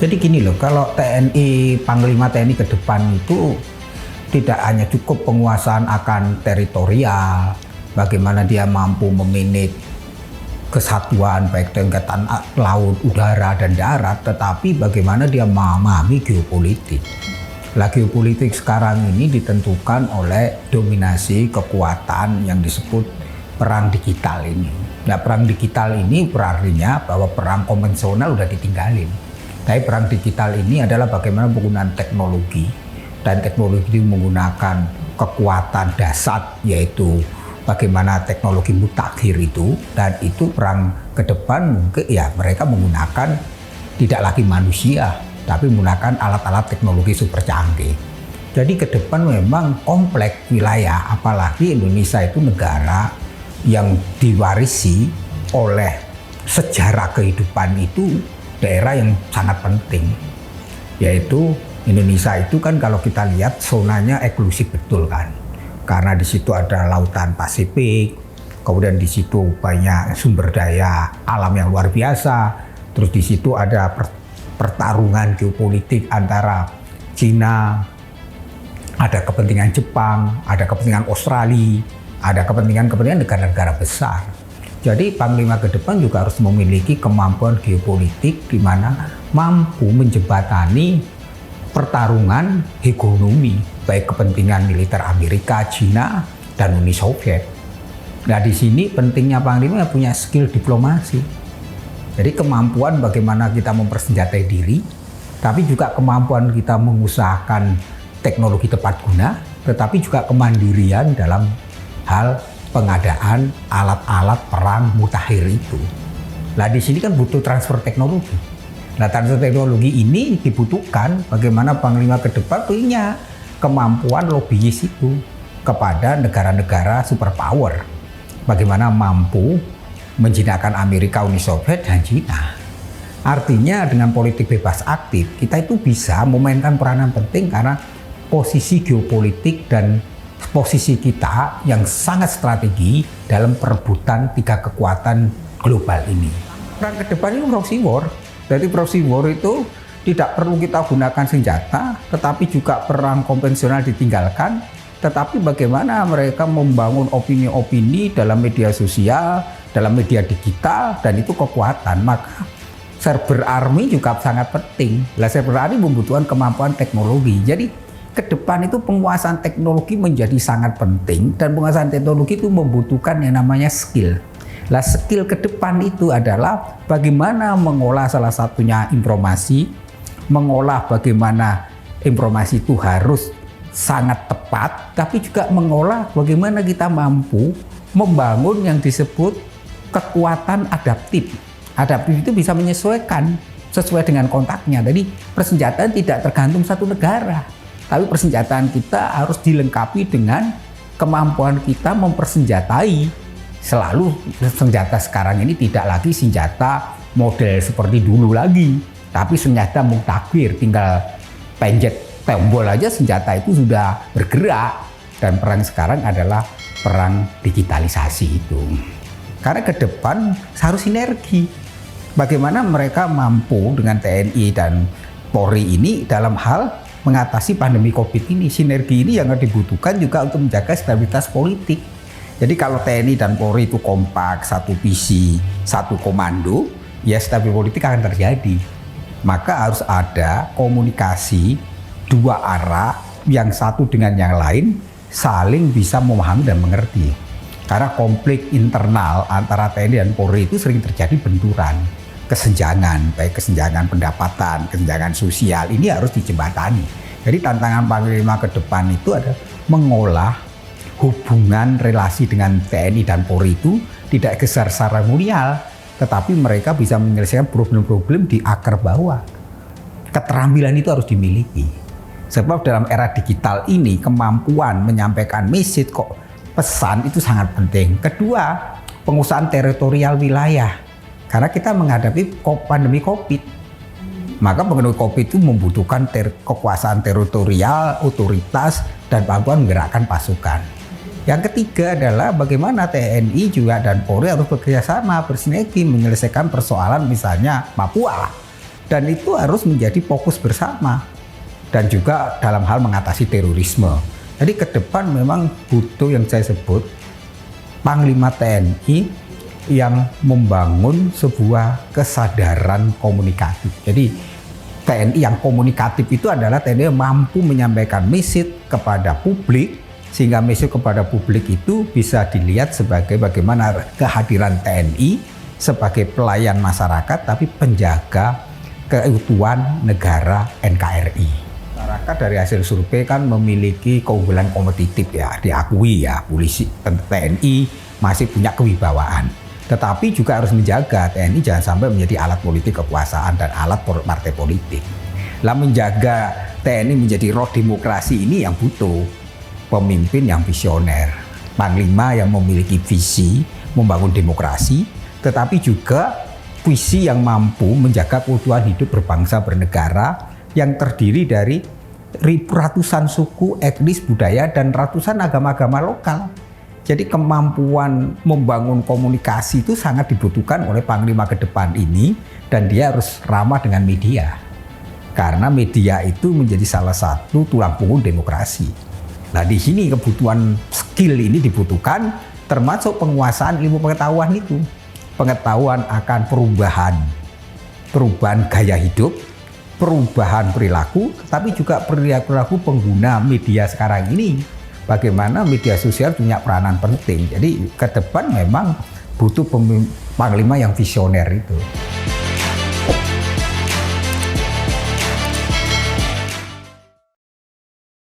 Jadi gini loh, kalau TNI, Panglima TNI ke depan itu tidak hanya cukup penguasaan akan teritorial, bagaimana dia mampu memanage kesatuan baik tingkatan laut, udara, dan darat, tetapi bagaimana dia memahami geopolitik. Lah geopolitik sekarang ini ditentukan oleh dominasi kekuatan yang disebut perang digital ini. Nah, perang digital ini berartinya bahwa perang konvensional udah ditinggalin. Tapi perang digital ini adalah bagaimana penggunaan teknologi, dan teknologi itu menggunakan kekuatan dasar, yaitu bagaimana teknologi mutakhir itu, dan itu perang ke depan mungkin ya mereka menggunakan tidak lagi manusia, tapi menggunakan alat-alat teknologi super canggih. Jadi ke depan memang kompleks wilayah, apalagi Indonesia itu negara yang diwarisi oleh sejarah kehidupan itu daerah yang sangat penting, yaitu Indonesia itu kan kalau kita lihat zonanya eksklusif betul kan, karena di situ ada lautan Pasifik, kemudian di situ banyak sumber daya alam yang luar biasa, terus di situ ada pertarungan geopolitik antara Cina, ada kepentingan Jepang, ada kepentingan Australia, ada kepentingan negara-negara besar. Jadi Panglima ke depan juga harus memiliki kemampuan geopolitik di mana mampu menjembatani pertarungan hegemonik baik kepentingan militer Amerika, China, dan Uni Soviet. Nah di sini pentingnya Panglima punya skill diplomasi. Jadi kemampuan bagaimana kita mempersenjatai diri, tapi juga kemampuan kita mengusahakan teknologi tepat guna, tetapi juga kemandirian dalam hal pengadaan alat-alat perang mutakhir itu. Nah di sini kan butuh transfer teknologi. Nah transfer teknologi ini dibutuhkan bagaimana Panglima ke depan punya kemampuan lobbyis itu kepada negara-negara superpower. Bagaimana mampu menjinakkan Amerika, Uni Soviet, dan China. Artinya dengan politik bebas aktif kita itu bisa memainkan peranan penting karena posisi geopolitik dan posisi kita yang sangat strategi dalam perebutan tiga kekuatan global ini. Perang ke depan itu proxy war. Jadi proxy war itu tidak perlu kita gunakan senjata, tetapi juga perang konvensional ditinggalkan. Tetapi bagaimana mereka membangun opini-opini dalam media sosial, dalam media digital, dan itu kekuatan. Maka cyber army juga sangat penting. Lah cyber army membutuhkan kemampuan teknologi. Jadi ke depan itu penguasaan teknologi menjadi sangat penting, dan penguasaan teknologi itu membutuhkan yang namanya skill. Lah skill ke depan itu adalah bagaimana mengolah salah satunya informasi, mengolah bagaimana informasi itu harus sangat tepat, tapi juga mengolah bagaimana kita mampu membangun yang disebut kekuatan adaptif. Adaptif itu bisa menyesuaikan sesuai dengan kontaknya. Jadi persenjataan tidak tergantung satu negara, tapi persenjataan kita harus dilengkapi dengan kemampuan kita mempersenjatai. Selalu senjata sekarang ini tidak lagi senjata model seperti dulu lagi, tapi senjata mutakhir, tinggal pencet tombol aja senjata itu sudah bergerak. Dan perang sekarang adalah perang digitalisasi itu. Karena ke depan harus sinergi. Bagaimana mereka mampu dengan TNI dan Polri ini dalam hal mengatasi pandemi COVID ini. Sinergi ini yang dibutuhkan juga untuk menjaga stabilitas politik. Jadi kalau TNI dan Polri itu kompak, satu visi, satu komando, ya stabilitas politik akan terjadi. Maka harus ada komunikasi dua arah, yang satu dengan yang lain saling bisa memahami dan mengerti. Karena konflik internal antara TNI dan Polri itu sering terjadi benturan, kesenjangan, baik kesenjangan pendapatan, kesenjangan sosial, ini harus dijembatani. Jadi tantangan Panglima ke depan itu ada mengolah hubungan relasi dengan TNI dan Polri itu tidak secara seremonial, tetapi mereka bisa menyelesaikan problem-problem di akar bawah. Keterampilan itu harus dimiliki. Sebab dalam era digital ini kemampuan menyampaikan message pesan itu sangat penting. Kedua, pengusahaan teritorial wilayah. Karena kita menghadapi pandemi COVID. Maka pandemi COVID itu membutuhkan kekuasaan teritorial, otoritas, dan kemampuan menggerakkan pasukan. Yang ketiga adalah bagaimana TNI juga dan Polri harus bekerjasama, bersinergi menyelesaikan persoalan misalnya Papua. Dan itu harus menjadi fokus bersama. Dan juga dalam hal mengatasi terorisme. Jadi ke depan memang butuh yang saya sebut Panglima TNI yang membangun sebuah kesadaran komunikatif. Jadi TNI yang komunikatif itu adalah TNI yang mampu menyampaikan message kepada publik, sehingga message kepada publik itu bisa dilihat sebagai bagaimana kehadiran TNI sebagai pelayan masyarakat tapi penjaga keutuhan negara NKRI. Masyarakat dari hasil survei kan memiliki keunggulan kompetitif ya, diakui ya, polisi TNI masih punya kewibawaan. Tetapi juga harus menjaga TNI jangan sampai menjadi alat politik kekuasaan dan alat partai politik. Lah menjaga TNI menjadi roh demokrasi ini yang butuh pemimpin yang visioner, panglima yang memiliki visi membangun demokrasi, tetapi juga visi yang mampu menjaga keutuhan hidup berbangsa bernegara yang terdiri dari ratusan suku, etnis, budaya, dan ratusan agama-agama lokal. Jadi kemampuan membangun komunikasi itu sangat dibutuhkan oleh Panglima ke depan ini, dan dia harus ramah dengan media. Karena media itu menjadi salah satu tulang punggung demokrasi. Nah di sini kebutuhan skill ini dibutuhkan, termasuk penguasaan ilmu pengetahuan itu. Pengetahuan akan perubahan gaya hidup, perubahan perilaku, tapi juga perilaku pengguna media sekarang ini. Bagaimana media sosial punya peranan penting. Jadi ke depan memang butuh panglima yang visioner itu.